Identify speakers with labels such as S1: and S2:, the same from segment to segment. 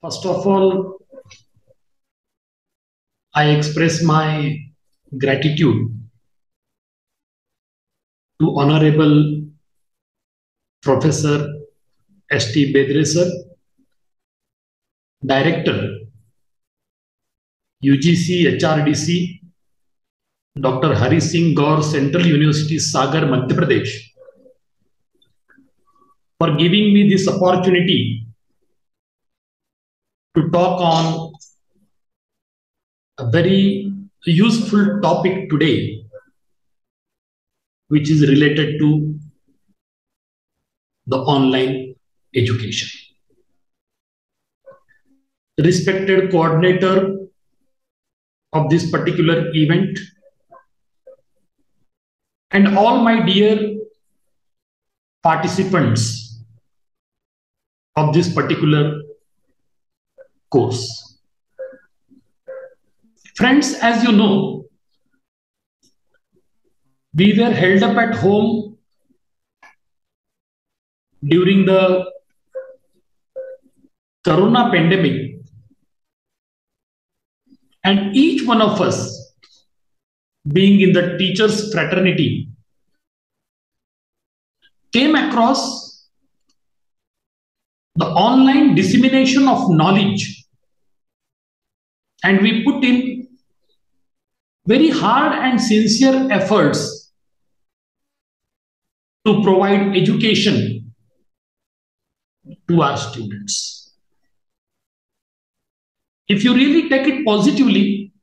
S1: First of all, I express my gratitude to Honorable Professor St. Bedre sir, Director, UGC HRDC, Dr. Hari Singh Gaur, Central University, Sagar, Madhya Pradesh, for giving me this opportunity to talk on a very useful topic today, which is related to the online education. Respected coordinator of this particular event, and all my dear participants of this particular course. Friends, as you know, we were held up at home during the Corona pandemic, and each one of us, being in the teachers' fraternity, came across the online dissemination of knowledge, and we put in very hard and sincere efforts to provide education to our students. If you really take it positively,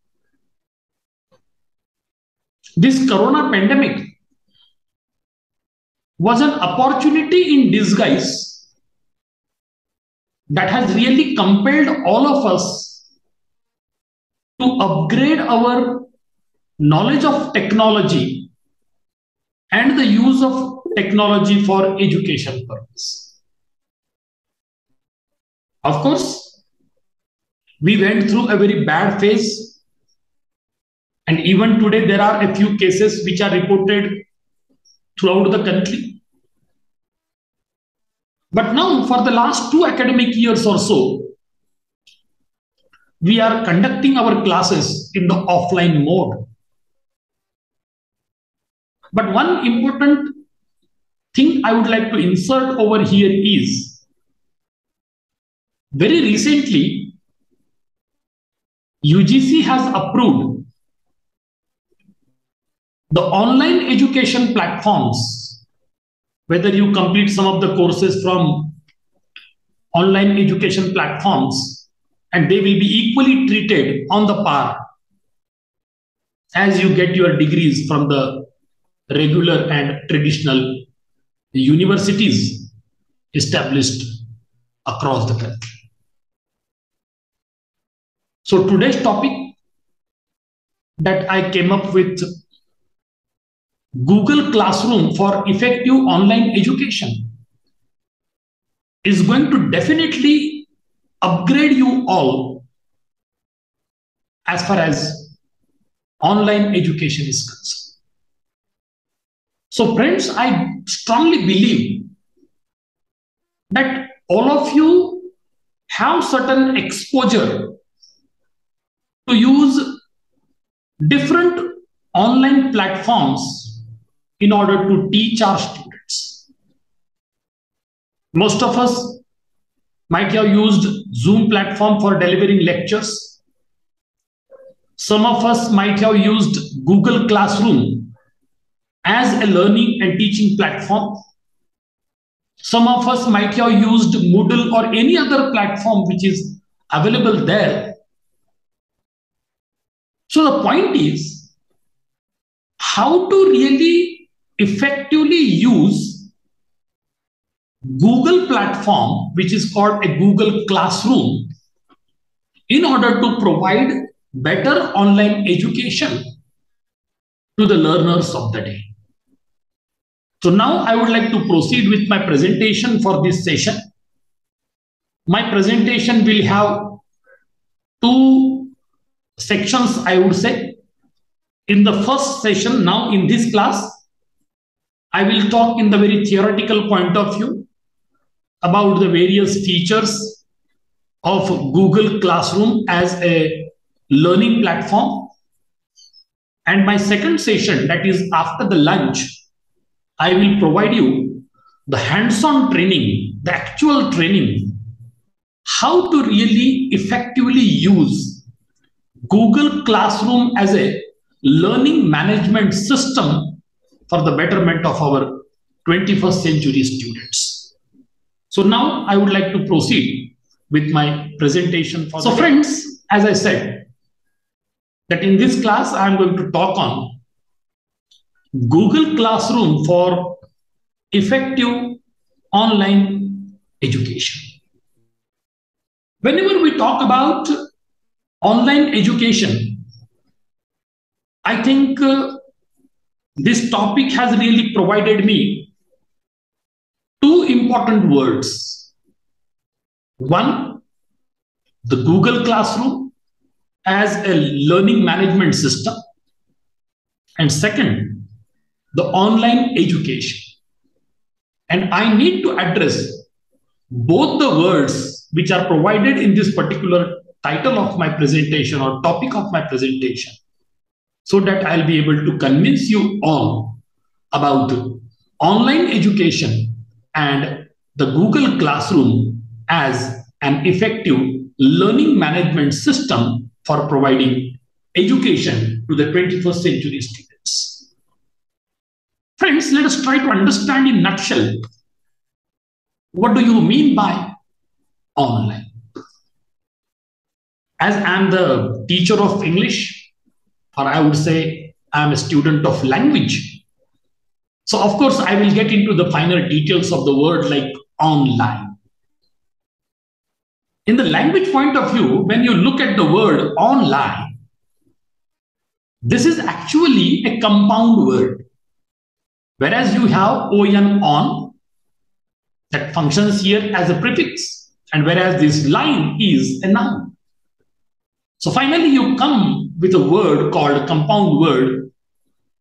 S1: this Corona pandemic was an opportunity in disguise that has really compelled all of us to upgrade our knowledge of technology and the use of technology for education purpose. Of course, we went through a very bad phase, and even today there are a few cases which are reported throughout the country. But now, for the last 2 academic years or so, we are conducting our classes in the offline mode. But one important thing I would like to insert over here is, very recently, UGC has approved the online education platforms, whether you complete some of the courses from online education platforms, and they will be equally treated on the par as you get your degrees from the regular and traditional universities established across the country. So today's topic that I came up with, Google Classroom for effective online education, is going to definitely upgrade you all as far as online education is concerned. So friends, I strongly believe that all of you have certain exposure to use different online platforms in order to teach our students. Most of us might have used Zoom platform for delivering lectures. Some of us might have used Google Classroom as a learning and teaching platform. Some of us might have used Moodle or any other platform which is available there. So the point is how to really effectively use Google platform, which is called a Google Classroom, in order to provide better online education to the learners of the day. So now I would like to proceed with my presentation for this session. My presentation will have 2 sections, I would say. In the first session, now in this class, I will talk in the very theoretical point of view about the various features of Google Classroom as a learning platform. And my second session, that is after the lunch, I will provide you the hands-on training, the actual training, how to really effectively use Google Classroom as a learning management system for the betterment of our 21st century students. So now I would like to proceed with my presentation. So friends, as I said, that in this class I am going to talk on Google Classroom for effective online education. Whenever we talk about online education, I think this topic has really provided me two important words. One, the Google Classroom as a learning management system. And second, the online education. And I need to address both the words which are provided in this particular title of my presentation or topic of my presentation, so that I'll be able to convince you all about online education and the Google Classroom as an effective learning management system for providing education to the 21st century students. Friends, let us try to understand in a nutshell, what do you mean by online? As I'm the teacher of English, or I would say I'm a student of language. So of course, I will get into the finer details of the word like online. In the language point of view, when you look at the word online, this is actually a compound word. Whereas you have on, that functions here as a prefix, and whereas this line is a noun. So finally, you come with a word called compound word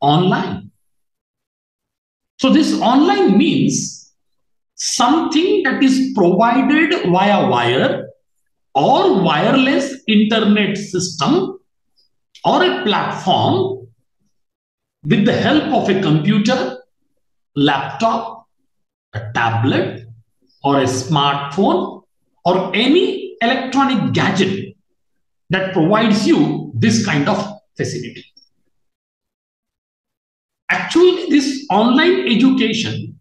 S1: online. So this online means something that is provided via wire or wireless internet system or a platform with the help of a computer, laptop, a tablet, or a smartphone, or any electronic gadget that provides you this kind of facility. Actually, this online education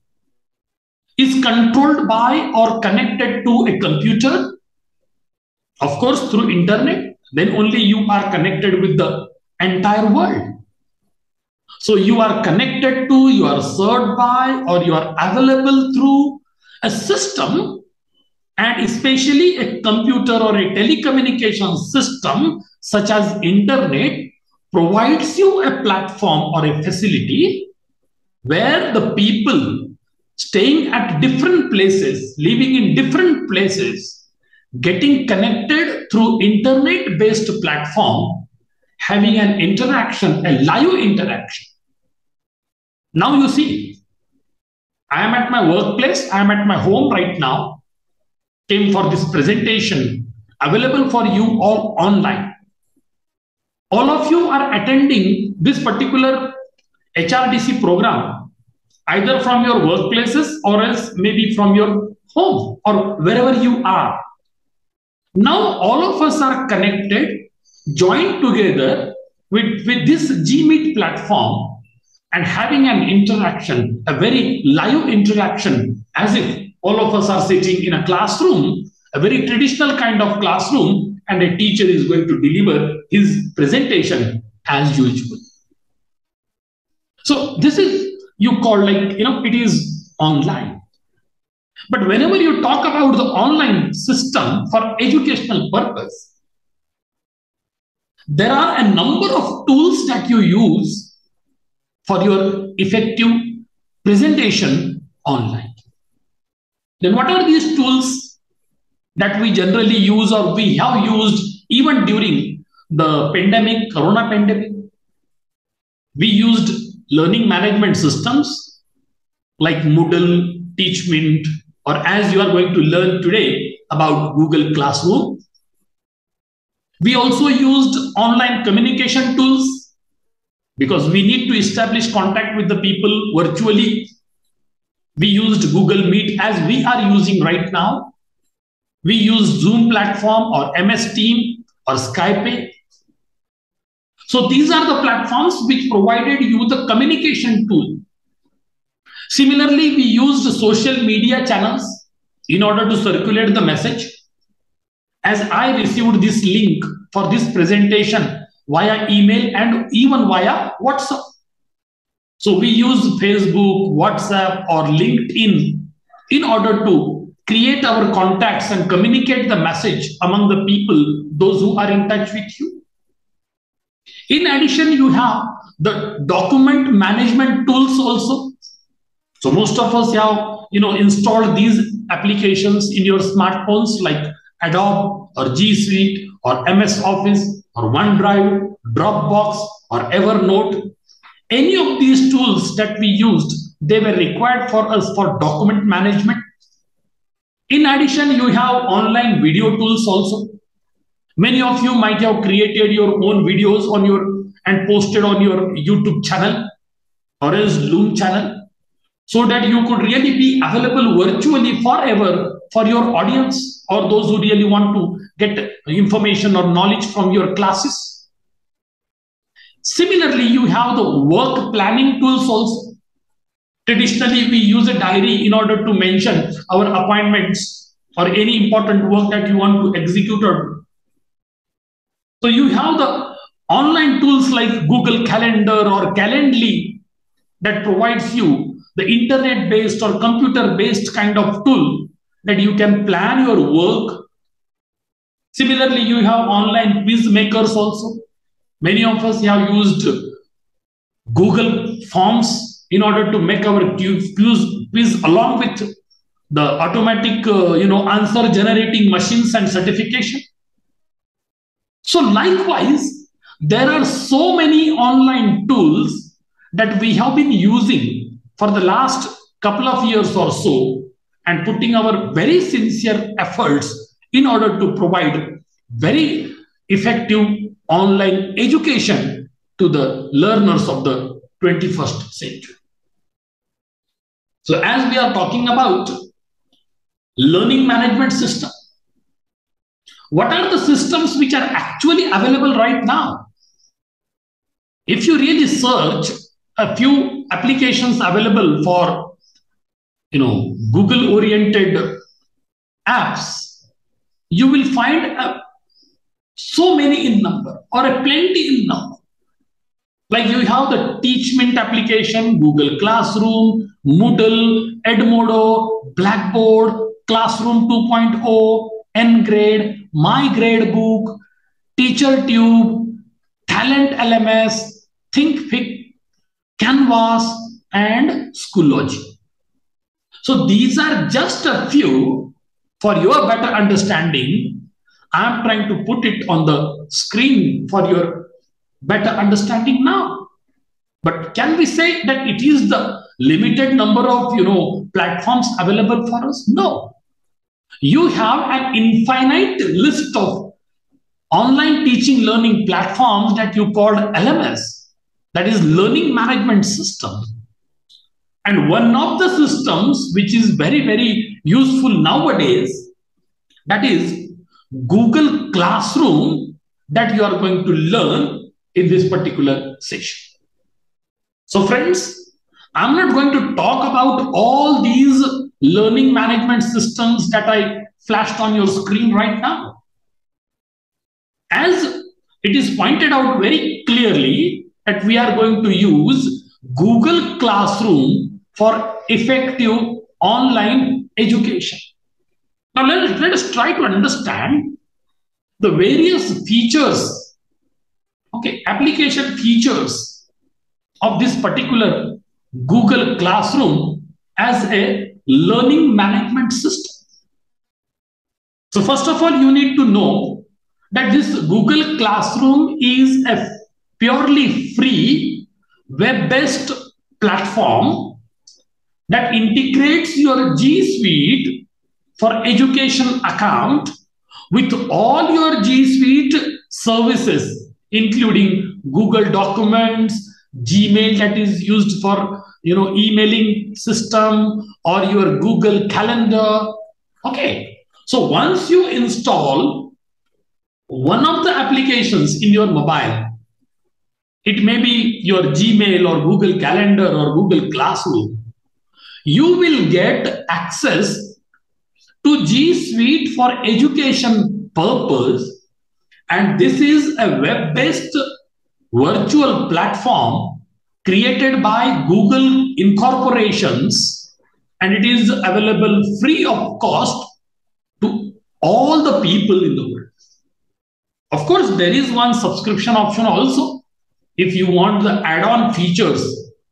S1: is controlled by or connected to a computer, of course, through internet. Then only you are connected with the entire world. So you are connected to, you are served by, or you are available through a system, and especially a computer or a telecommunication system such as internet provides you a platform or a facility where the people staying at different places, living in different places, getting connected through internet-based platform, having an interaction, a live interaction. Now you see, I am at my workplace, I am at my home right now, came for this presentation, available for you all online. All of you are attending this particular HRDC program, either from your workplaces or else maybe from your home or wherever you are. Now all of us are connected, joined together with this Gmeet platform and having an interaction, a very live interaction, as if all of us are sitting in a classroom, a very traditional kind of classroom, and a teacher is going to deliver his presentation as usual. So this is, you call like, it is online. But whenever you talk about the online system for educational purpose, there are a number of tools that you use for your effective presentation online. Then what are these tools that we generally use or we have used even during the pandemic, Corona pandemic? We used learning management systems like Moodle, Teachmint, or as you are going to learn today about Google Classroom. We also used online communication tools because we need to establish contact with the people virtually. We used Google Meet as we are using right now. We used Zoom platform or MS Team or Skype. So these are the platforms which provided you the communication tool. Similarly, we used social media channels in order to circulate the message. As I received this link for this presentation via email and even via WhatsApp. So we use Facebook, WhatsApp, or LinkedIn in order to create our contacts and communicate the message among the people, those who are in touch with you. In addition, you have the document management tools also. So most of us have installed these applications in your smartphones like Adobe or G Suite or MS Office or OneDrive, Dropbox or Evernote. Any of these tools that we used, they were required for us for document management. In addition, you have online video tools also. Many of you might have created your own videos on and posted on your YouTube channel or else Loom channel, so that you could really be available virtually forever for your audience or those who really want to get information or knowledge from your classes. Similarly, you have the work planning tools also. Traditionally, we use a diary in order to mention our appointments or any important work that you want to execute. So you have the online tools like Google Calendar or Calendly that provides you the internet-based or computer-based kind of tool that you can plan your work. Similarly, you have online quiz makers also. Many of us have used Google Forms in order to make our quiz along with the automatic answer generating machines and certification. So likewise, there are so many online tools that we have been using for the last couple of years or so and putting our very sincere efforts in order to provide very effective online education to the learners of the 21st century. So as we are talking about learning management system, what are the systems which are actually available right now? If you really search a few applications available for Google oriented apps, you will find so many in number or a plenty in number. Like you have the Teachment application, Google Classroom, Moodle, Edmodo, Blackboard, Classroom 2.0, Ngrade, My Gradebook, TeacherTube, Talent LMS, ThinkFic, Canvas, and Schoology. So these are just a few. For your better understanding, I'm trying to put it on the screen for your better understanding now. But can we say that it is the limited number of platforms available for us? No. You have an infinite list of online teaching learning platforms that you called LMS, that is learning management system. And one of the systems which is very, very useful nowadays, that is Google Classroom, that you are going to learn in this particular session. So friends, I'm not going to talk about all these learning management systems that I flashed on your screen right now. As it is pointed out very clearly that we are going to use Google Classroom for effective online education. Now let us try to understand the various features, application features of this particular Google Classroom as a learning management system. So first of all, you need to know that this Google Classroom is a purely free web-based platform that integrates your G Suite for Education account with all your G Suite services, including Google Documents, Gmail that is used for emailing system, or your Google Calendar. Okay, so once you install one of the applications in your mobile, it may be your Gmail or Google Calendar or Google Classroom, you will get access to G Suite for education purpose. And this is a web-based virtual platform created by Google Incorporations, and it is available free of cost to all the people in the world. Of course, there is one subscription option also. If you want the add-on features,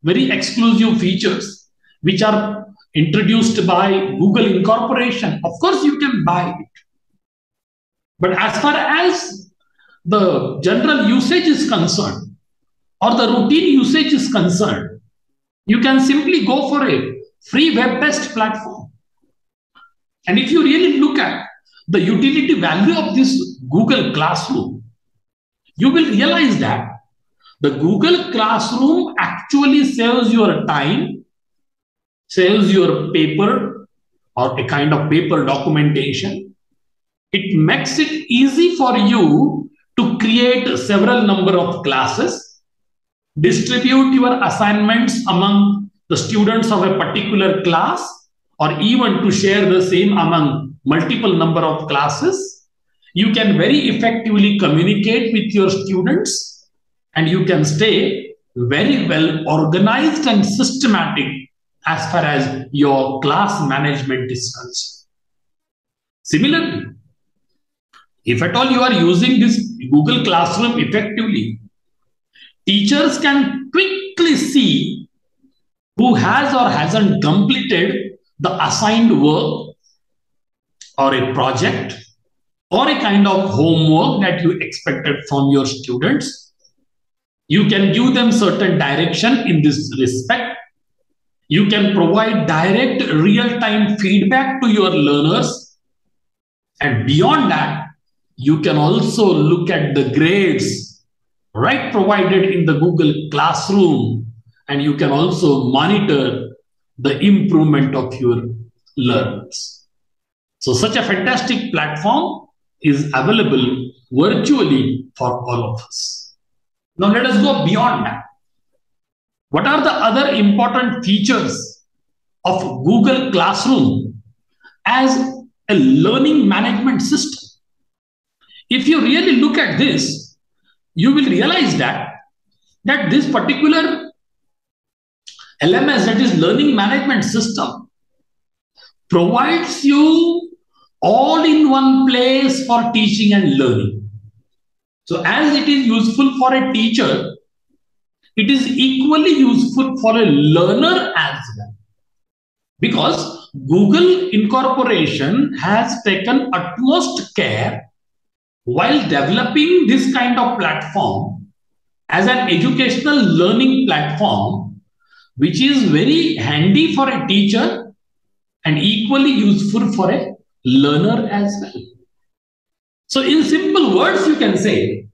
S1: very exclusive features, which are introduced by Google Incorporation, of course you can buy it. But as far as the general usage is concerned, or the routine usage is concerned, you can simply go for a free web-based platform. And if you really look at the utility value of this Google Classroom, you will realize that the Google Classroom actually saves your time, saves your paper or a kind of paper documentation. It makes it easy for you to create several number of classes, distribute your assignments among the students of a particular class, or even to share the same among multiple number of classes. You can very effectively communicate with your students, and you can stay very well organized and systematic as far as your class management is concerned. Similarly, if at all you are using this Google Classroom effectively, teachers can quickly see who has or hasn't completed the assigned work or a project or a kind of homework that you expected from your students. You can give them certain direction in this respect. You can provide direct real-time feedback to your learners. And beyond that, you can also look at the grades, right, provided in the Google Classroom, and you can also monitor the improvement of your learners. So such a fantastic platform is available virtually for all of us. Now let us go beyond that. What are the other important features of Google Classroom as a learning management system? If you really look at this, you will realize that this particular LMS, that is learning management system, provides you all in one place for teaching and learning. So as it is useful for a teacher, it is equally useful for a learner as well. Because Google Incorporation has taken utmost care while developing this kind of platform as an educational learning platform, which is very handy for a teacher and equally useful for a learner as well. So in simple words, you can say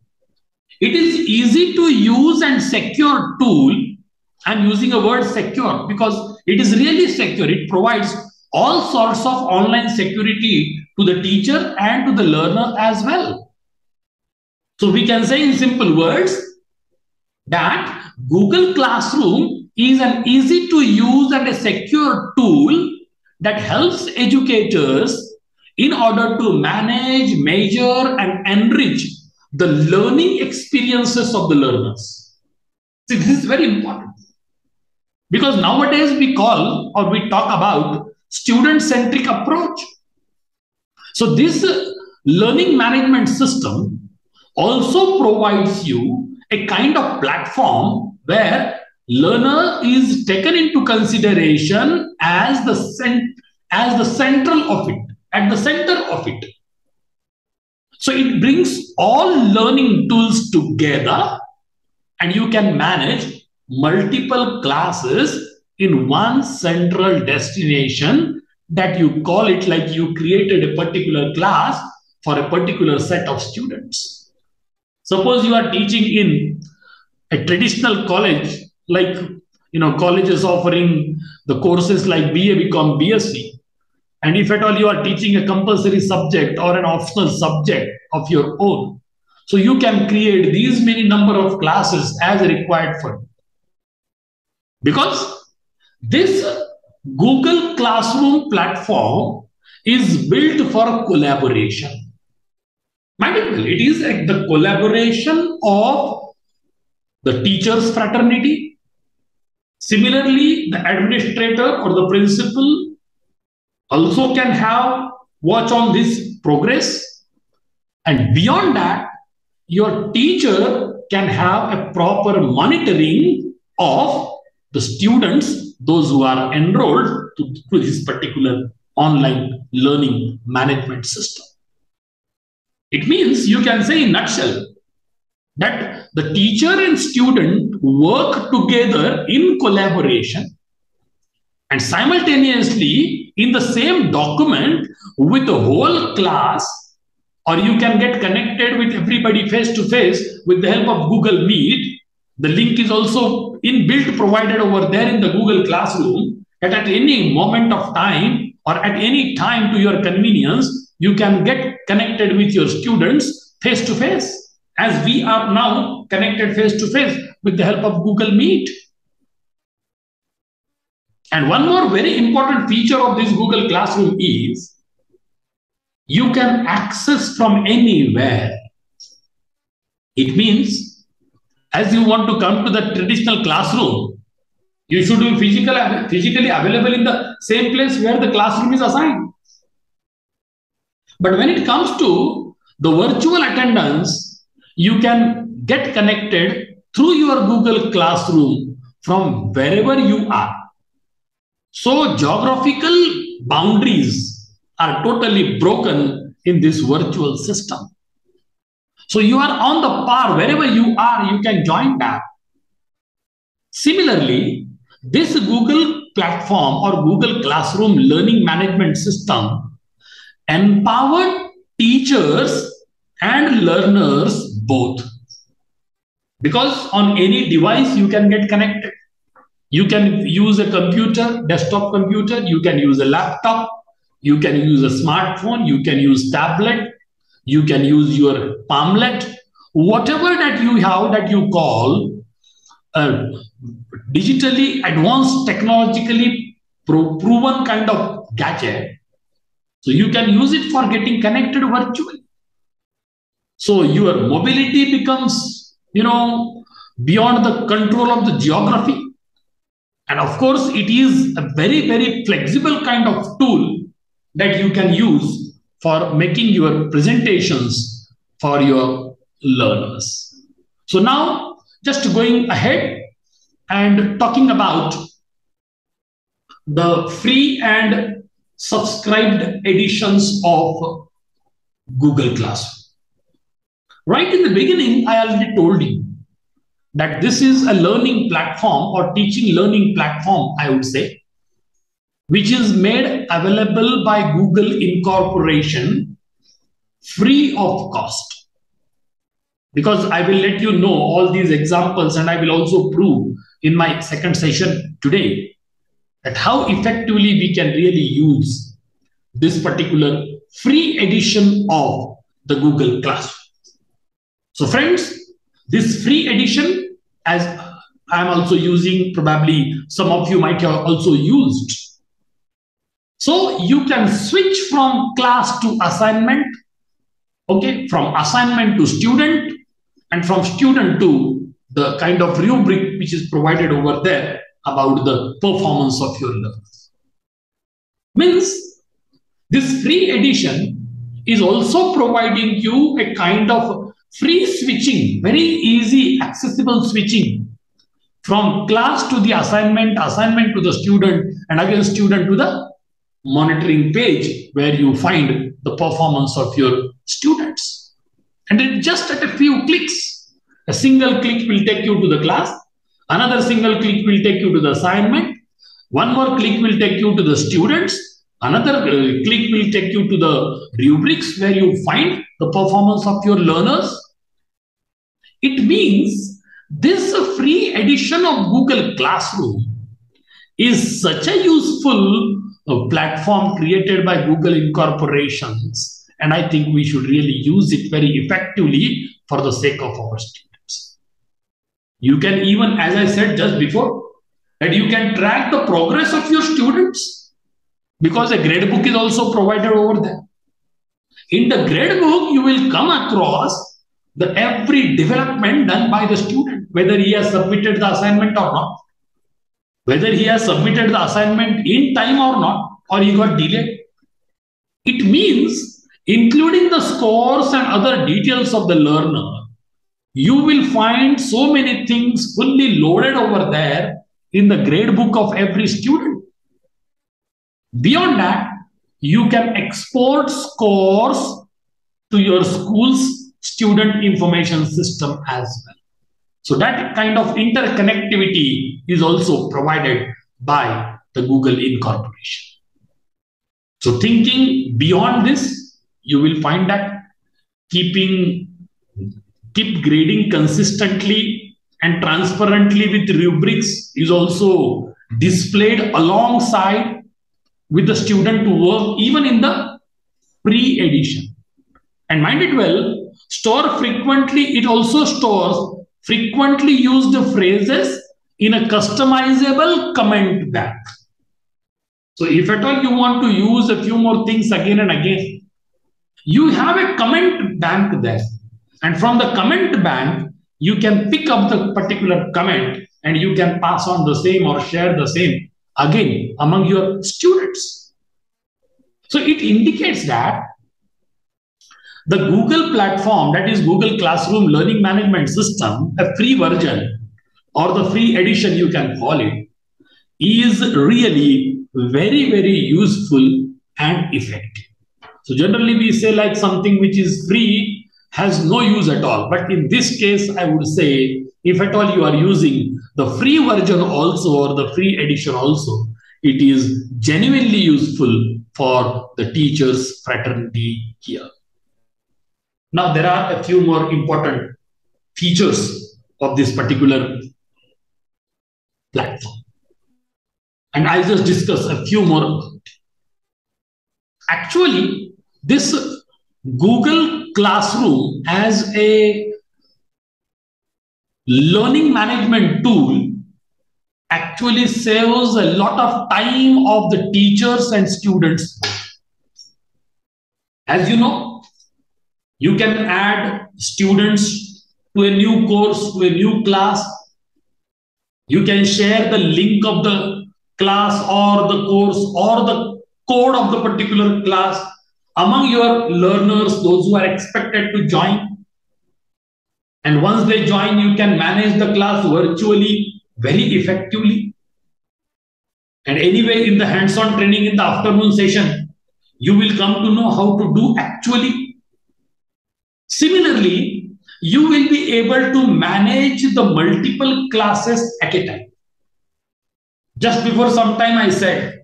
S1: it is easy to use and secure tool. I'm using a word secure because it is really secure. It provides all sorts of online security to the teacher and to the learner as well. So we can say in simple words that Google Classroom is an easy to use and a secure tool that helps educators in order to manage, measure, and enrich the learning experiences of the learners. See, this is very important because nowadays we call or we talk about student-centric approach. So this learning management system also provides you a kind of platform where learner is taken into consideration as the central of it, at the center of it. So it brings all learning tools together and you can manage multiple classes in one central destination that you call it like you created a particular class for a particular set of students. Suppose you are teaching in a traditional college, like colleges offering the courses like BA, BCom, BSc, and if at all you are teaching a compulsory subject or an optional subject of your own, so you can create these many number of classes as required for you. Because this Google Classroom platform is built for collaboration. Mind you, it is the collaboration of the teachers' fraternity. Similarly, the administrator or the principal also can have watch on this progress. And beyond that, your teacher can have a proper monitoring of the students, those who are enrolled to this particular online learning management system. It means you can say in a nutshell that the teacher and student work together in collaboration, and simultaneously in the same document with the whole class, or you can get connected with everybody face to face with the help of Google Meet. The link is also inbuilt provided over there in the Google Classroom, that at any moment of time or at any time to your convenience, you can get connected with your students face to face, as we are now connected face to face with the help of Google Meet. And one more very important feature of this Google Classroom is you can access from anywhere. It means as you want to come to the traditional classroom, you should be physically available in the same place where the classroom is assigned. But when it comes to the virtual attendance, you can get connected through your Google Classroom from wherever you are. So geographical boundaries are totally broken in this virtual system. So you are on the par, wherever you are, you can join that. Similarly, this Google platform or Google Classroom learning management system empowered teachers and learners both. Because on any device you can get connected. You can use a computer, desktop computer, you can use a laptop, you can use a smartphone, you can use tablet, you can use your palmlet, whatever that you have that you call digitally advanced, technologically proven kind of gadget. So you can use it for getting connected virtually. So your mobility becomes, beyond the control of the geography. And of course, it is a very, very flexible kind of tool that you can use for making your presentations for your learners. So now, just going ahead and talking about the free and subscribed editions of Google Classroom. Right in the beginning, I already told you that this is a learning platform or teaching learning platform, I would say, which is made available by Google Incorporation free of cost. Because I will let you know all these examples, and I will also prove in my second session today that how effectively we can really use this particular free edition of the Google Classroom. So friends, this free edition, as I'm also using, probably some of you might have also used. So you can switch from class to assignment, okay, from assignment to student, and from student to the kind of rubric which is provided over there about the performance of your learners. Means this free edition is also providing you a kind of free switching, very easy, accessible switching from class to the assignment, assignment to the student, and again student to the monitoring page where you find the performance of your students. And it just at a few clicks, a single click will take you to the class, another single click will take you to the assignment, one more click will take you to the students, another click will take you to the rubrics where you find the performance of your learners. It means this free edition of Google Classroom is such a useful platform created by Google Incorporations. And I think we should really use it very effectively for the sake of our students. You can even, as I said just before, that you can track the progress of your students because a gradebook is also provided over there. In the gradebook, you will come across the every development done by the student, whether he has submitted the assignment or not, whether he has submitted the assignment in time or not, or he got delayed. It means, including the scores and other details of the learner, you will find so many things fully loaded over there in the gradebook of every student. Beyond that, you can export scores to your school's student information system as well. So that kind of interconnectivity is also provided by the Google Incorporation. So thinking beyond this, you will find that keep grading consistently and transparently with rubrics is also displayed alongside with the student to work even in the pre-edition. And mind it well, store frequently, it also stores frequently used phrases in a customizable comment bank. So if at all you want to use a few more things again and again, you have a comment bank there. And from the comment bank, you can pick up the particular comment and you can pass on the same or share the same again among your students. So it indicates that the Google platform, that is Google Classroom Learning Management System, a free version or the free edition you can call it, is really very, very useful and effective. So generally we say like something which is free has no use at all. But in this case, I would say if at all you are using the free version also or the free edition also, it is genuinely useful for the teachers' fraternity here. Now, there are a few more important features of this particular platform. And I'll just discuss a few more about it. Actually, this Google Classroom as a learning management tool actually saves a lot of time of the teachers and students. As you know, you can add students to a new course, to a new class. You can share the link of the class or the course or the code of the particular class among your learners, those who are expected to join. And once they join, you can manage the class virtually very effectively. And anyway, in the hands-on training in the afternoon session, you will come to know how to do actually. Similarly, you will be able to manage the multiple classes at a time. Just before some time I said,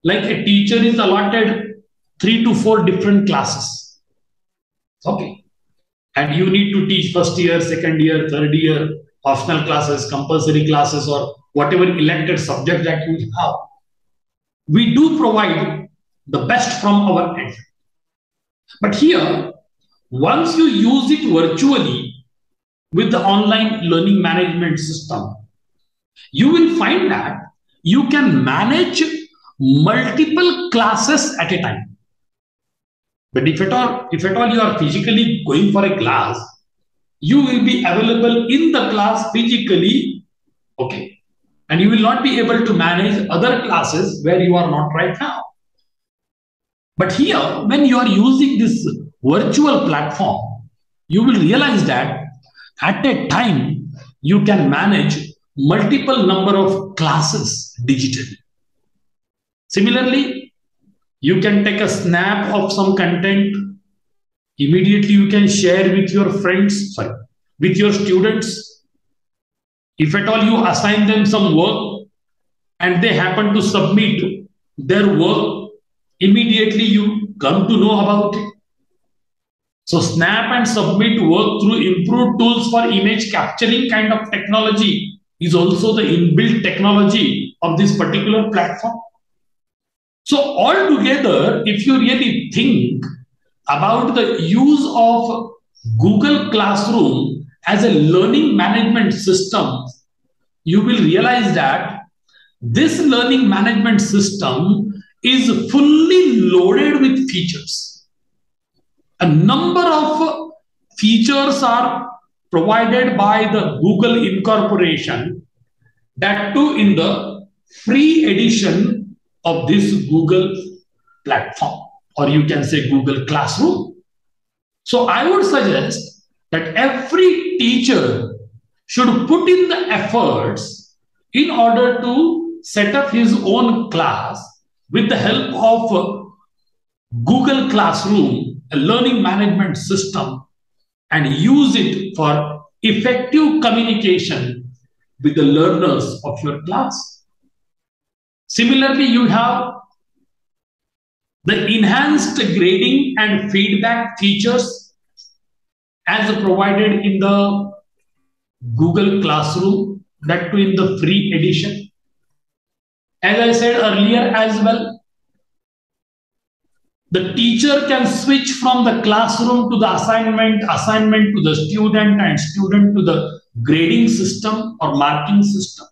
S1: like a teacher is allotted 3 to 4 different classes. Okay. And you need to teach first year, second year, third year, optional classes, compulsory classes, or whatever elected subject that you have. We do provide the best from our end. But here, once you use it virtually with the online learning management system, you will find that you can manage multiple classes at a time. But if at all you are physically going for a class, you will be available in the class physically, okay, and you will not be able to manage other classes where you are not right now. But here, when you are using this virtual platform, you will realize that at a time, you can manage multiple number of classes digitally. Similarly, you can take a snap of some content. Immediately, you can share with your friends, with your students. If at all you assign them some work and they happen to submit their work, immediately you come to know about it. So snap and submit work through improved tools for image capturing kind of technology is also the inbuilt technology of this particular platform. So altogether, if you really think about the use of Google Classroom as a learning management system, you will realize that this learning management system is fully loaded with features. A number of features are provided by the Google Incorporation, that too in the free edition of this Google platform, or you can say Google Classroom. So I would suggest that every teacher should put in the efforts in order to set up his own class with the help of Google Classroom, a learning management system, and use it for effective communication with the learners of your class. Similarly, you have the enhanced grading and feedback features as provided in the Google Classroom, that too in the free edition. As I said earlier as well, the teacher can switch from the classroom to the assignment, assignment to the student, and student to the grading system or marking system.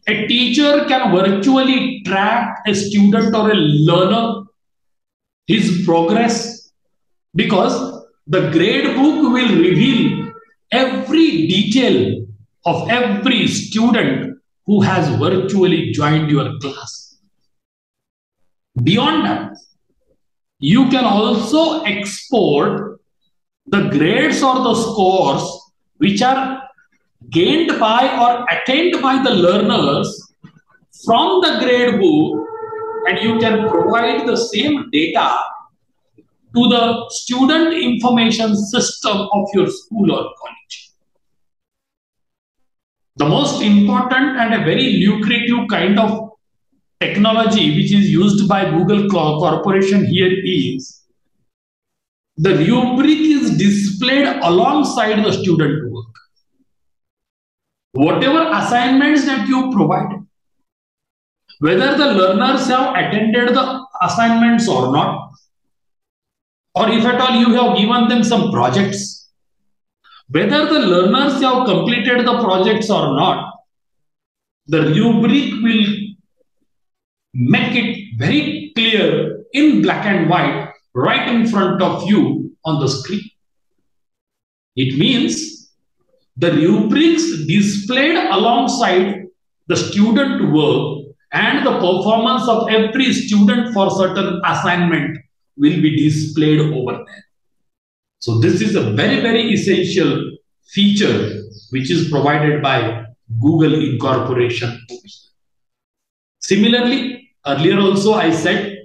S1: A teacher can virtually track a student or a learner, his progress, because the Gradebook will reveal every detail of every student who has virtually joined your class. Beyond that, you can also export the grades or the scores which are gained by or attained by the learners from the Gradebook, and you can provide the same data to the student information system of your school or college. The most important and a very lucrative kind of technology which is used by Google Corporation here is the rubric is displayed alongside the student work. Whatever assignments that you provide, whether the learners have attended the assignments or not, or if at all you have given them some projects, whether the learners have completed the projects or not, the rubric will make it very clear in black and white right in front of you on the screen. It means the rubrics displayed alongside the student work and the performance of every student for certain assignment will be displayed over there. So this is a very, very essential feature which is provided by Google Incorporation. Similarly, earlier also I said,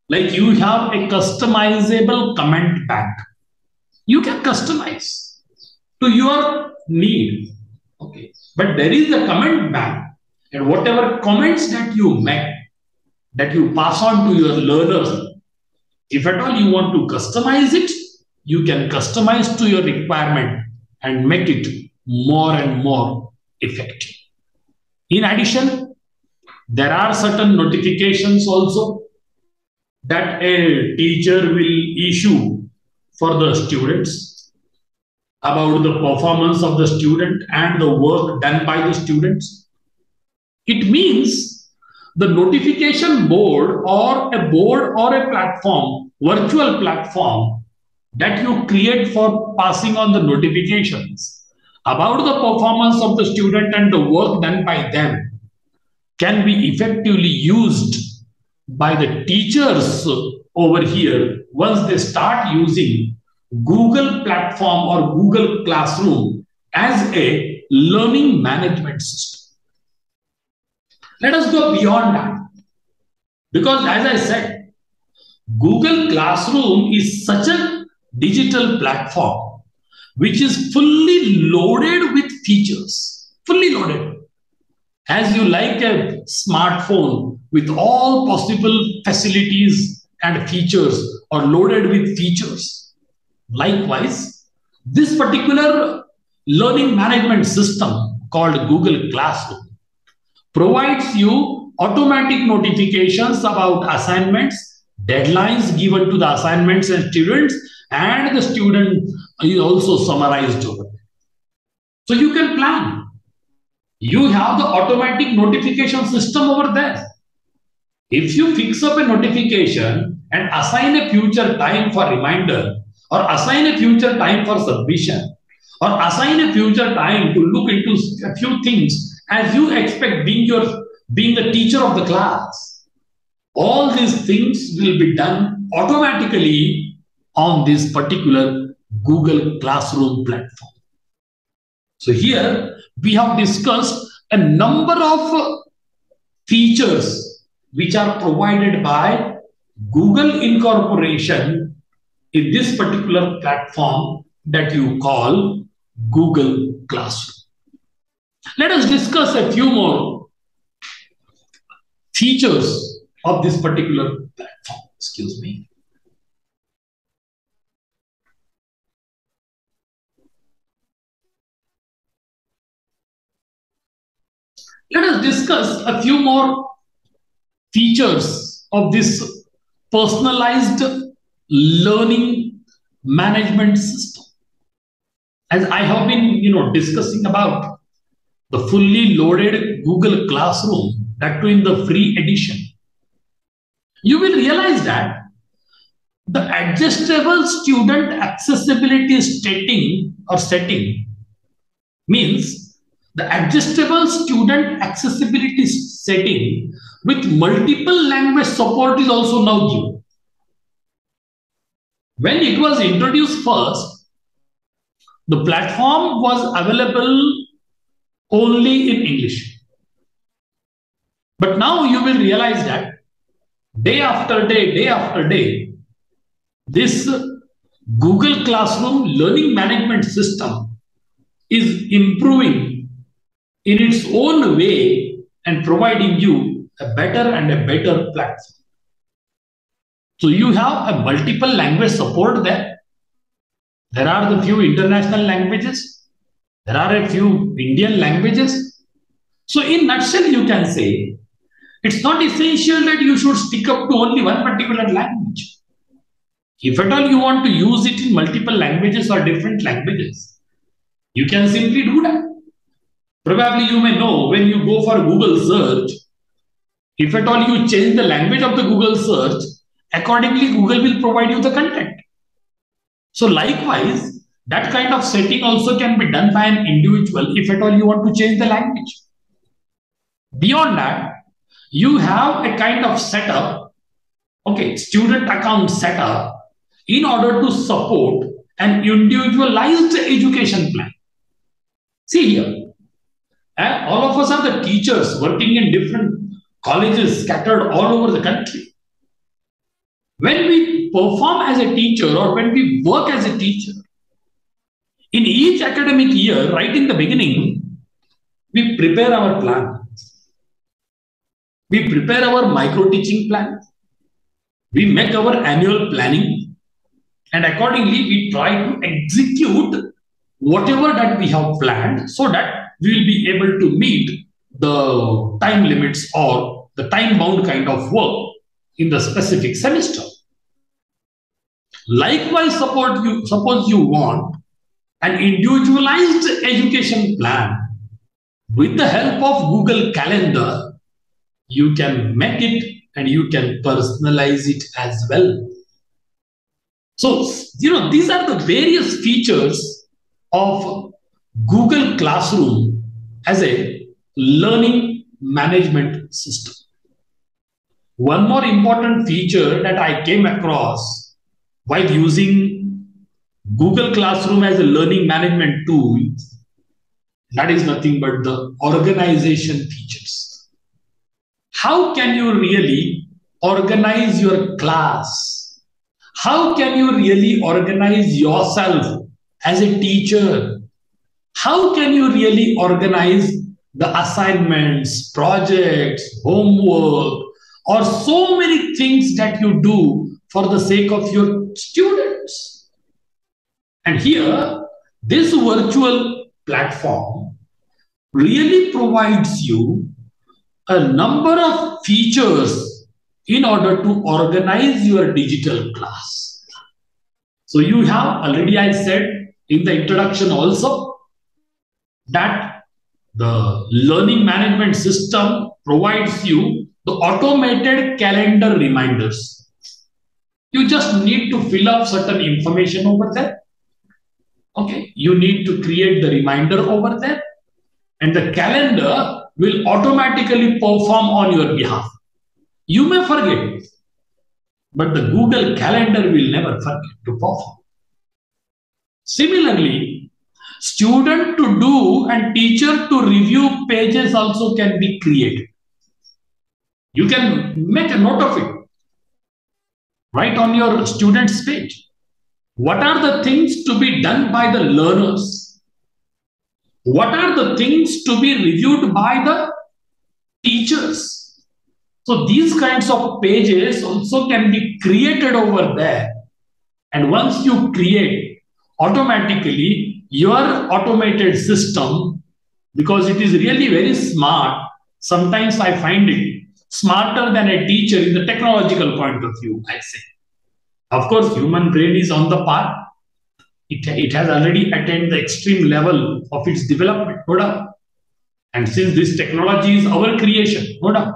S1: like you have a customizable comment bank. You can customize to your need. Okay. But there is a comment bank, and whatever comments that you make, that you pass on to your learners, if at all you want to customize it, you can customize to your requirement and make it more and more effective. In addition, there are certain notifications also that a teacher will issue for the students about the performance of the student and the work done by the students. It means the notification board or a platform, virtual platform that you create for passing on the notifications about the performance of the student and the work done by them can be effectively used by the teachers over here once they start using Google platform or Google Classroom as a learning management system. Let us go beyond that, because as I said, Google Classroom is such a digital platform which is fully loaded with features, fully loaded. As you like a smartphone with all possible facilities and features or loaded with features. Likewise, this particular learning management system called Google Classroom provides you automatic notifications about assignments, deadlines given to the assignments and students, and the student is also summarized over there. So you can plan. You have the automatic notification system over there. If you fix up a notification and assign a future time for reminder, or assign a future time for submission, or assign a future time to look into a few things as you expect being the teacher of the class, all these things will be done automatically on this particular Google Classroom platform. So here we have discussed a number of features which are provided by Google Incorporation in this particular platform that you call Google Classroom. Let us discuss a few more features of this particular platform. Excuse me. Let us discuss a few more features of this personalized learning management system. As I have been, discussing about the fully loaded Google Classroom, that too in the free edition, you will realize that the adjustable student accessibility setting means the adjustable student accessibility setting with multiple language support is also now given. When it was introduced first, the platform was available only in English. But now you will realize that day after day, this Google Classroom learning management system is improving in its own way and providing you a better and a better platform. So you have a multiple language support there. There are the few international languages. There are a few Indian languages. So in nutshell, you can say it's not essential that you should stick up to only one particular language. If at all you want to use it in multiple languages or different languages, you can simply do that. Probably you may know when you go for Google search, if at all you change the language of the Google search, accordingly Google will provide you the content. So likewise, that kind of setting also can be done by an individual if at all you want to change the language. Beyond that, you have a kind of setup, student account setup in order to support an individualized education plan. See here, all of us are the teachers working in different colleges scattered all over the country. When we perform as a teacher or when we work as a teacher, in each academic year, right in the beginning, we prepare our plan. We prepare our micro-teaching plan. We make our annual planning. And accordingly, we try to execute whatever that we have planned so that we will be able to meet the time limits or the time-bound kind of work in the specific semester. Likewise, suppose you want an individualized education plan with the help of Google Calendar, you can make it and you can personalize it as well. So, these are the various features of Google Classroom as a learning management system. One more important feature that I came across while using Google Classroom as a learning management tool, that is nothing but the organization features. How can you really organize your class? How can you really organize yourself as a teacher? How can you really organize the assignments, projects, homework, or so many things that you do for the sake of your students. And here, this virtual platform really provides you a number of features in order to organize your digital class. So you have already, I said in the introduction also, that the learning management system provides you the automated calendar reminders. You just need to fill up certain information over there. Okay, you need to create the reminder over there, and the calendar will automatically perform on your behalf. You may forget, but the Google Calendar will never forget to perform. Similarly, student to do and teacher to review pages also can be created. You can make a note of it right on your student's page. What are the things to be done by the learners? What are the things to be reviewed by the teachers? So these kinds of pages also can be created over there. And once you create, automatically your automated system, because it is really very smart, sometimes I find it smarter than a teacher in the technological point of view, I say. Of course, human brain is on the par. It has already attained the extreme level of its development, no doubt. And since this technology is our creation, no doubt.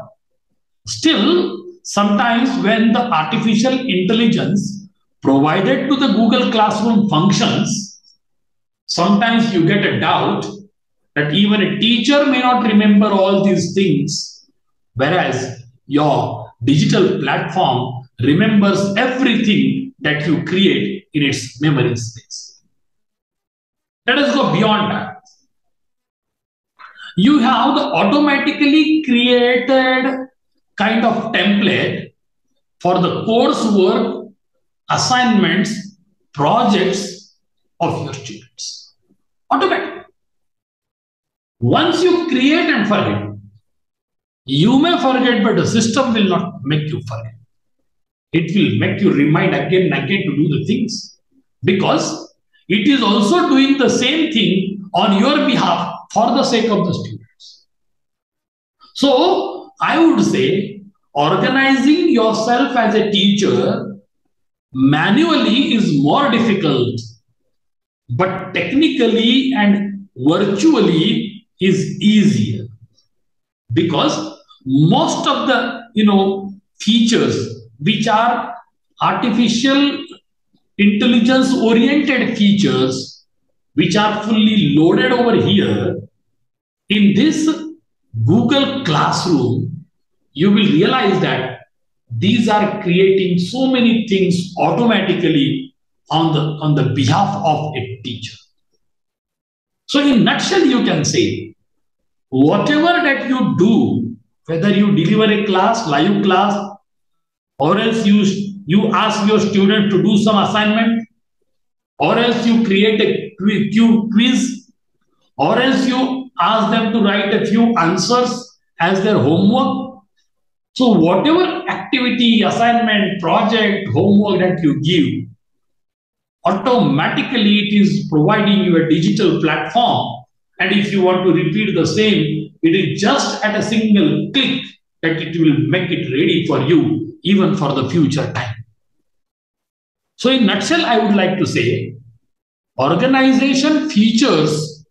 S1: Still, sometimes when the artificial intelligence provided to the Google Classroom functions, sometimes you get a doubt that even a teacher may not remember all these things, whereas your digital platform remembers everything that you create in its memory space. Let us go beyond that. You have the automatically created kind of template for the coursework, assignments, projects of your students. Automatic. Once you create and forget, you may forget, but the system will not make you forget. It will make you remind again and again to do the things, because it is also doing the same thing on your behalf for the sake of the students. So I would say organizing yourself as a teacher manually is more difficult, but technically and virtually is easier, because most of the features which are artificial intelligence oriented features, which are fully loaded over here in this Google Classroom, you will realize that these are creating so many things automatically on the behalf of a teacher. So in nutshell, you can say whatever that you do, whether you deliver a class, live class, or else you ask your student to do some assignment, or else you create a quiz, or else you ask them to write a few answers as their homework. So whatever activity, assignment, project, homework that you give, automatically it is providing you a digital platform. And if you want to repeat the same, it is just at a single click that it will make it ready for you, even for the future time. So in nutshell, I would like to say, organization features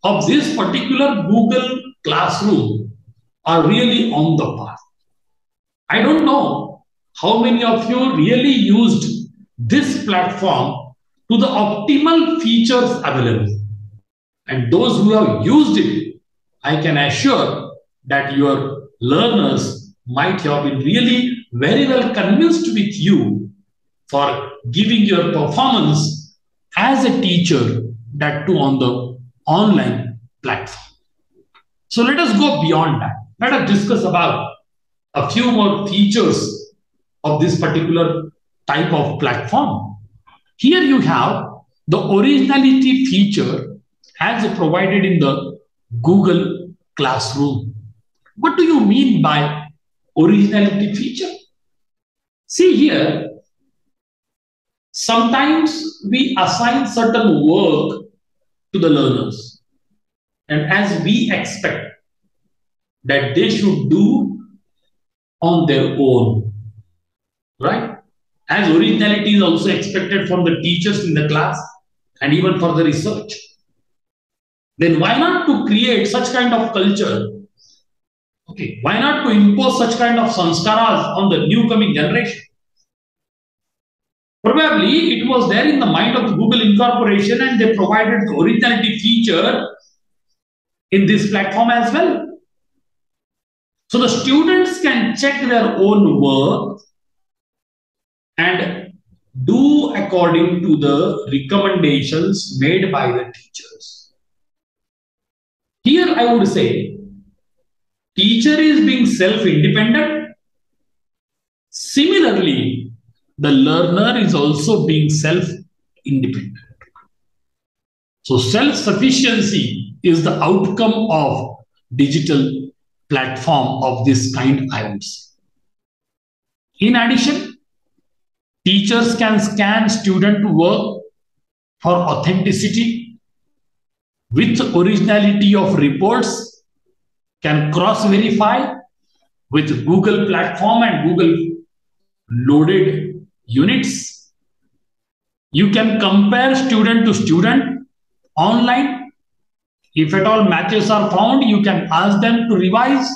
S1: of this particular Google Classroom are really on the path. I don't know how many of you really used this platform to the optimal features available. And those who have used it, I can assure that your learners might have been really very well convinced with you for giving your performance as a teacher, that too on the online platform. So let us go beyond that. Let us discuss about a few more features of this particular type of platform. Here you have the originality feature as provided in the Google Classroom. What do you mean by originality feature? See here, Sometimes we assign certain work to the learners, and as we expect that they should do on their own, right? As originality is also expected from the teachers in the class and even for the research. Then why not to create such kind of culture? Okay, why not to impose such kind of sanskaras on the new coming generation? Probably it was there in the mind of the Google Incorporation and they provided the originality feature in this platform as well. So the students can check their own work and do according to the recommendations made by the teachers. Here I would say teacher is being self-independent. Similarly, the learner is also being self-independent. So self-sufficiency is the outcome of digital platform of this kind, I would say. In addition, teachers can scan student work for authenticity with originality of reports, can cross-verify with Google platform and Google loaded units. You can compare student to student online. If at all matches are found, you can ask them to revise.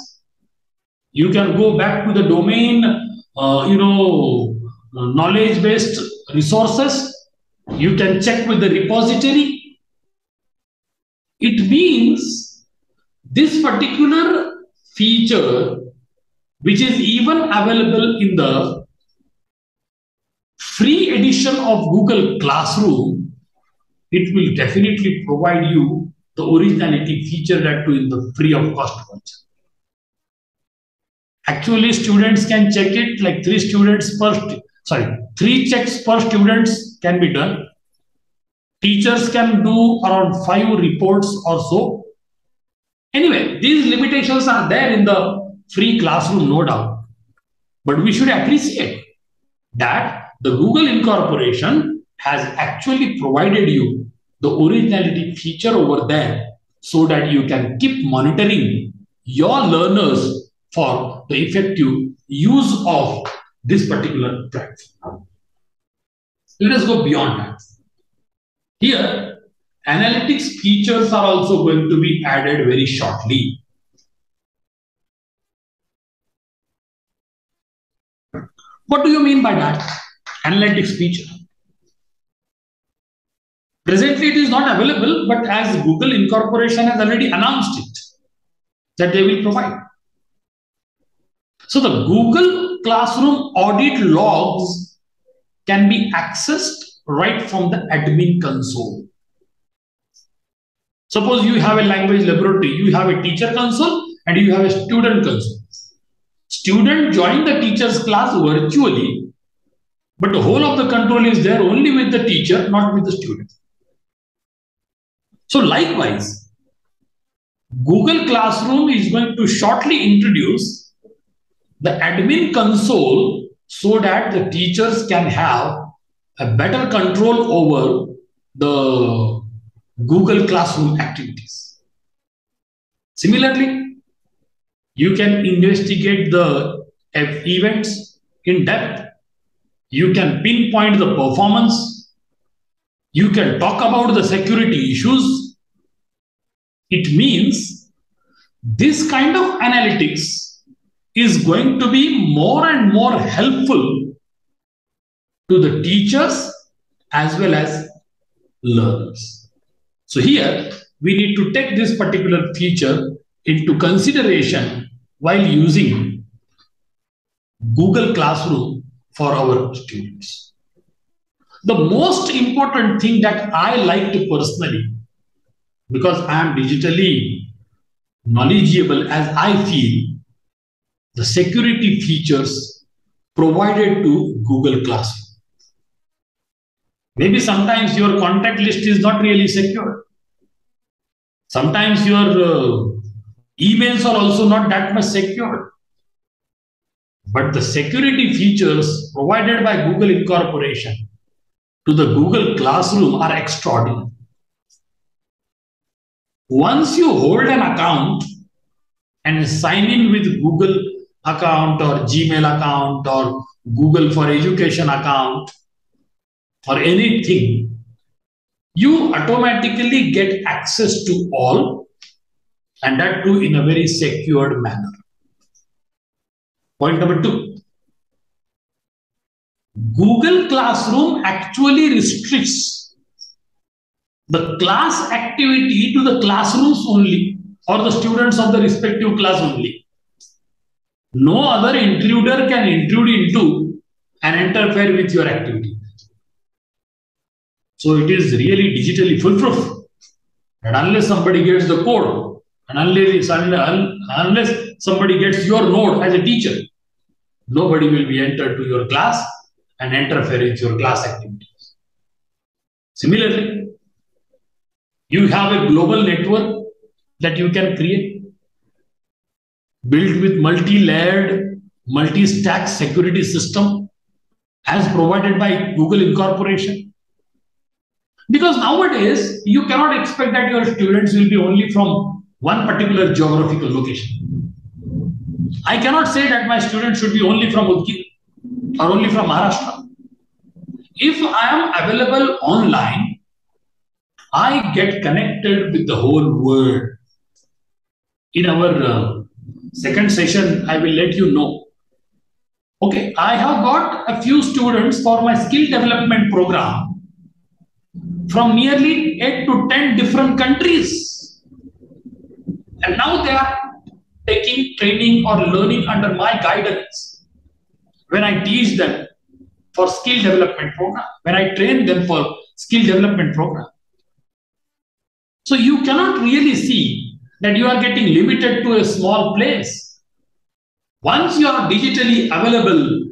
S1: You can go back to the domain, knowledge-based resources. You can check with the repository. It means this particular feature, which is even available in the free edition of Google Classroom, it will definitely provide you the originality feature that too in the free of cost version. Actually, students can check it like 3 checks per students can be done. Teachers can do around 5 reports or so. Anyway, these limitations are there in the free classroom, no doubt. But we should appreciate that the Google Incorporation has actually provided you the originality feature over there so that you can keep monitoring your learners for the effective use of this particular platform. Let us go beyond that. Here, analytics features are also going to be added very shortly. What do you mean by that? Analytics feature. Presently, it is not available, but as Google Incorporation has already announced it, that they will provide. So the Google Classroom audit logs can be accessed right from the admin console. Suppose you have a language laboratory, you have a teacher console and you have a student console. Student join the teacher's class virtually, but the whole of the control is there only with the teacher, not with the student. So likewise, Google Classroom is going to shortly introduce the admin console so that the teachers can have a better control over the Google Classroom activities. Similarly, you can investigate the events in depth. You can pinpoint the performance. You can talk about the security issues. It means this kind of analytics is going to be more and more helpful to the teachers as well as learners. So here we need to take this particular feature into consideration while using Google Classroom for our students. The most important thing that I like to personally, because I am digitally knowledgeable as I feel, the security features provided to Google Classroom. Maybe sometimes your contact list is not really secure. Sometimes your emails are also not that much secure. But the security features provided by Google Incorporation to the Google Classroom are extraordinary. Once you hold an account and sign in with Google account or Gmail account or Google for Education account or anything, you automatically get access to all, and that too in a very secured manner. Point number 2. Google Classroom actually restricts the class activity to the classrooms only or the students of the respective class only. No other intruder can intrude into and interfere with your activity. So it is really digitally foolproof. And unless somebody gets the code, and unless somebody gets your node as a teacher, nobody will be entered to your class and interfere with your class activities. Similarly, you have a global network that you can create, built with multi-layered, multi-stack security system as provided by Google Incorporation. Because nowadays, you cannot expect that your students will be only from one particular geographical location. I cannot say that my students should be only from Udki or only from Maharashtra. If I am available online, I get connected with the whole world. In our second session, I will let you know. Okay, I have got a few students for my skill development program from nearly 8 to 10 different countries. And now they are taking training or learning under my guidance. When I teach them for skill development program, when I train them for skill development program. So you cannot really see that you are getting limited to a small place. Once you are digitally available,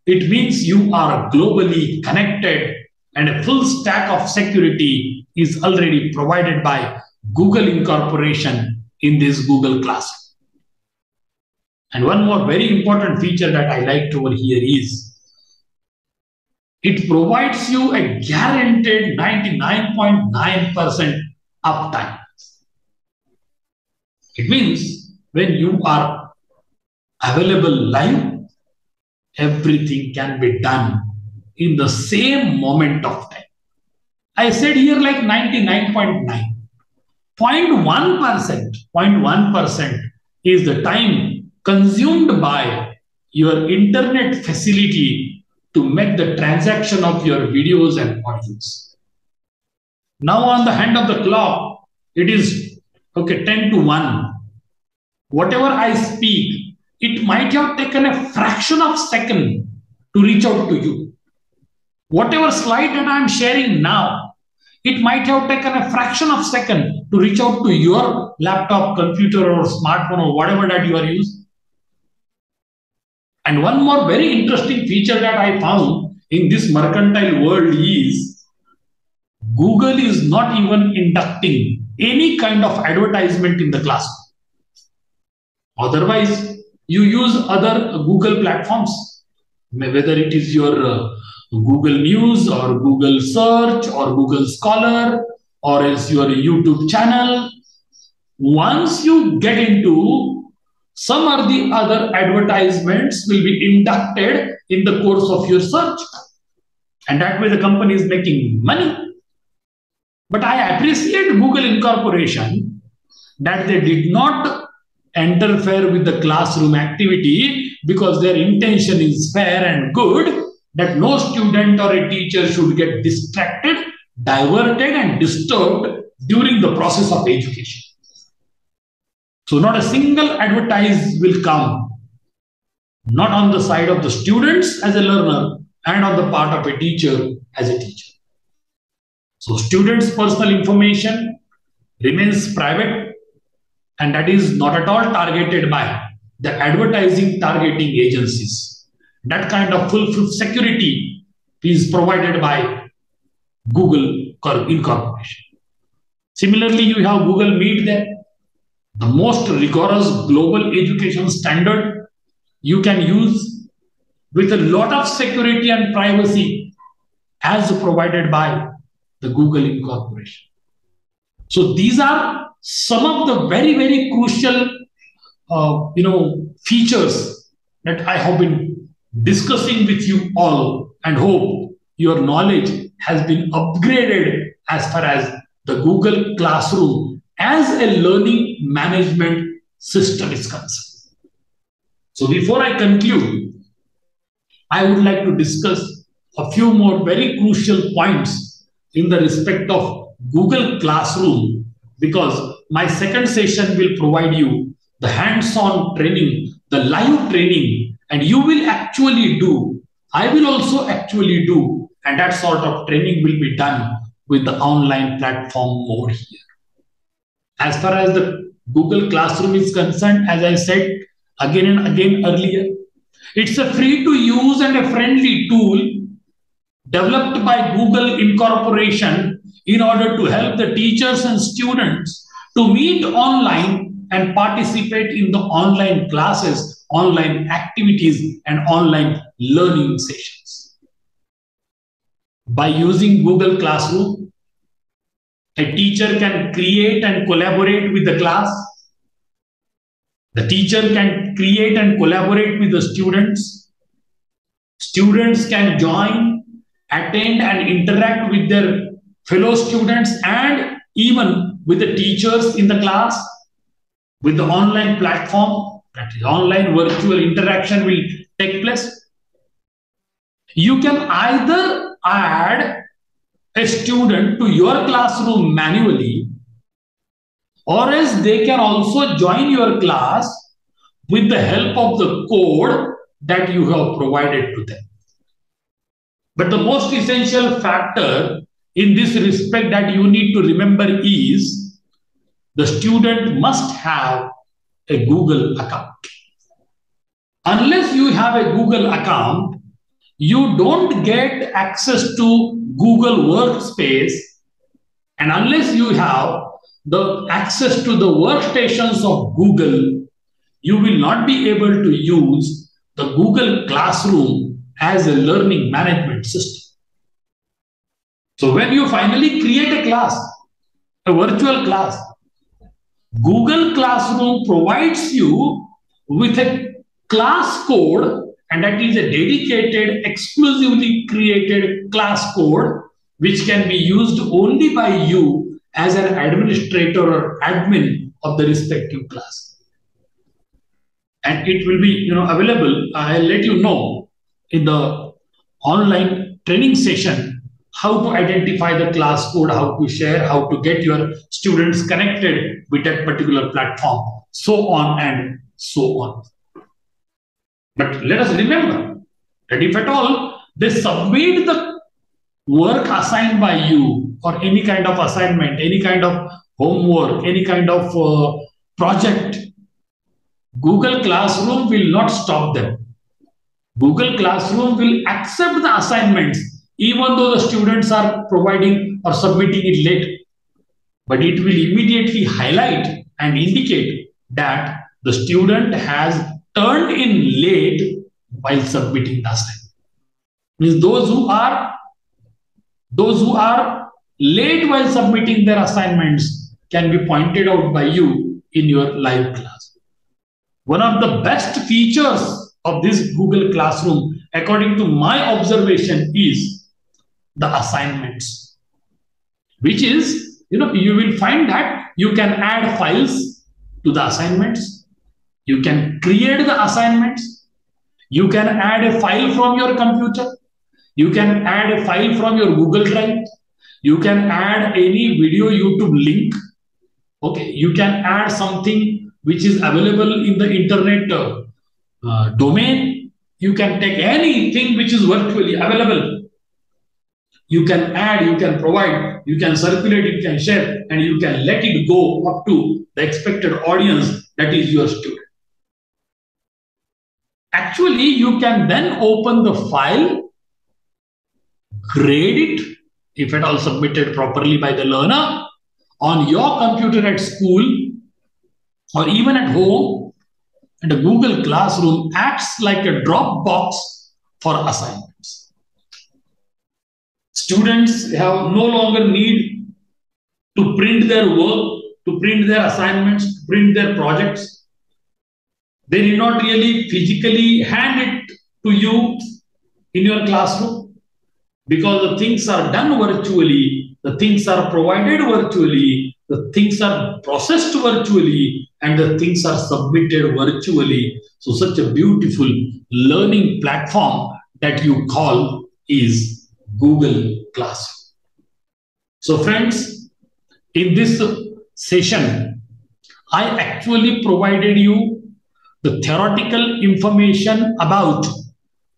S1: it means you are globally connected, and a full stack of security is already provided by Google Incorporation in this Google Classroom. And one more very important feature that I liked over here is it provides you a guaranteed 99.9% uptime. It means when you are available live, everything can be done in the same moment of time. I said here like 99.9. 0.1% is the time consumed by your internet facility to make the transaction of your videos and audios. Now on the hand of the clock, it is 10 to 1. Whatever I speak, it might have taken a fraction of a second to reach out to you. Whatever slide that I am sharing now, it might have taken a fraction of a second to reach out to your laptop, computer, or smartphone, or whatever that you are using. And one more very interesting feature that I found in this mercantile world is Google is not even inducting any kind of advertisement in the classroom. Otherwise, you use other Google platforms, whether it is your Google News or Google Search or Google Scholar or else your YouTube channel. Once you get into some or the other advertisements will be inducted in the course of your search. And that way the company is making money. But I appreciate Google Incorporation that they did not interfere with the classroom activity because their intention is fair and good, that no student or a teacher should get distracted, diverted, and disturbed during the process of education. So not a single advertise will come, not on the side of the students as a learner and on the part of a teacher as a teacher. So students' personal information remains private, and that is not at all targeted by the advertising targeting agencies. That kind of full security is provided by Google Incorporation. Similarly, you have Google Meet there, the most rigorous global education standard you can use with a lot of security and privacy as provided by the Google Incorporation. So these are some of the very, very crucial features that I have been discussing with you all, and hope your knowledge has been upgraded as far as the Google Classroom as a learning management system is concerned. So before I conclude, I would like to discuss a few more very crucial points in the respect of Google Classroom, because my second session will provide you the hands-on training, the live training, and you will actually do, I will also actually do, and that sort of training will be done with the online platform mode here. As far as the Google Classroom is concerned, as I said again and again earlier, it's a free to use and a friendly tool developed by Google Incorporation in order to help the teachers and students to meet online and participate in the online classes, online activities, and online learning sessions. By using Google Classroom, a teacher can create and collaborate with the class. The teacher can create and collaborate with the students. Students can join, attend, and interact with their fellow students and even with the teachers in the class. With the online platform, that is online virtual interaction will take place. You can either add a student to your classroom manually, or else they can also join your class with the help of the code that you have provided to them. But the most essential factor in this respect that you need to remember is the student must have a Google account. Unless you have a Google account, you don't get access to Google Workspace, and unless you have the access to the workstations of Google, you will not be able to use the Google Classroom as a learning management system. So when you finally create a class, a virtual class, Google Classroom provides you with a class code, and that is a dedicated, exclusively created class code, which can be used only by you as an administrator or admin of the respective class. And it will be available. I'll let you know in the online training session how to identify the class code, how to share, how to get your students connected with that particular platform, so on and so on. But let us remember that if at all they submit the work assigned by you, or any kind of assignment, any kind of homework, any kind of project, Google Classroom will not stop them. Google Classroom will accept the assignments even though the students are providing or submitting it late. But it will immediately highlight and indicate that the student has turned in late while submitting the assignment. Means those who are late while submitting their assignments can be pointed out by you in your live class. One of the best features of this Google Classroom, according to my observation, is the assignments, which is, you will find that you can add files to the assignments. You can create the assignments. You can add a file from your computer. You can add a file from your Google Drive. You can add any video YouTube link. Okay, you can add something which is available in the internet domain. You can take anything which is virtually available. You can add, you can provide, you can circulate, you can share, and you can let it go up to the expected audience, that is your student. Actually, you can then open the file, grade it, if at all submitted properly by the learner, on your computer at school or even at home, and a Google Classroom acts like a Dropbox for assignments. Students have no longer need to print their work, to print their assignments, to print their projects. They did not really physically hand it to you in your classroom, because the things are done virtually, the things are provided virtually, the things are processed virtually, and the things are submitted virtually. So, such a beautiful learning platform that you call is Google Classroom. So, friends, in this session, I actually provided you the theoretical information about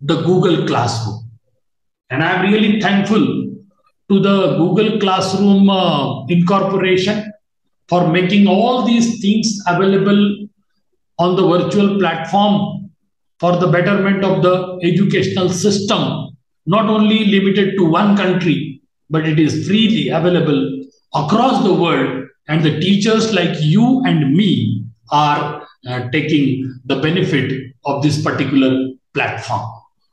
S1: the Google Classroom. And I'm really thankful to the Google Classroom Incorporation for making all these things available on the virtual platform for the betterment of the educational system, not only limited to one country, but it is freely available across the world. And the teachers like you and me are taking the benefit of this particular platform.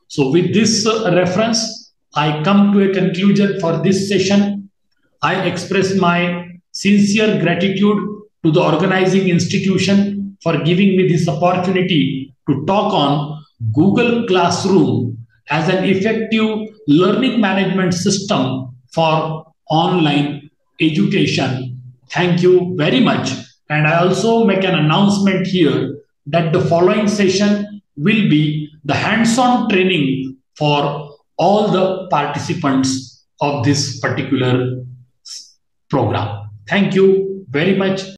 S1: So, with this reference, I come to a conclusion for this session. I express my sincere gratitude to the organizing institution for giving me this opportunity to talk on Google Classroom as an effective learning management system for online education. Thank you very much. And I also make an announcement here that the following session will be the hands-on training for all the participants of this particular program. Thank you very much.